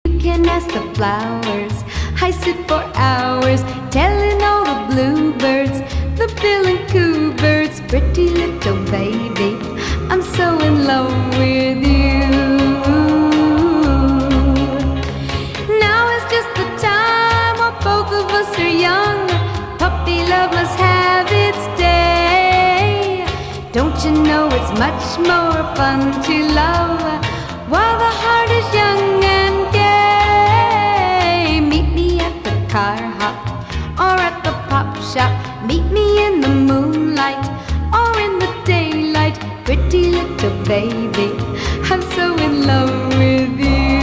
You can ask the flowers. I sit for hours telling all the bluebirds, the bill and coo birds, pretty little baby, I'm so in love with you. Now is just the time while both of us are young. Puppy love must have its day. Don't you know it's much more fun to love while the heart is young and gay? Meet me at the car hop or at the pop shop. Meet me in the moonlight or in the daylight. Pretty little baby, I'm so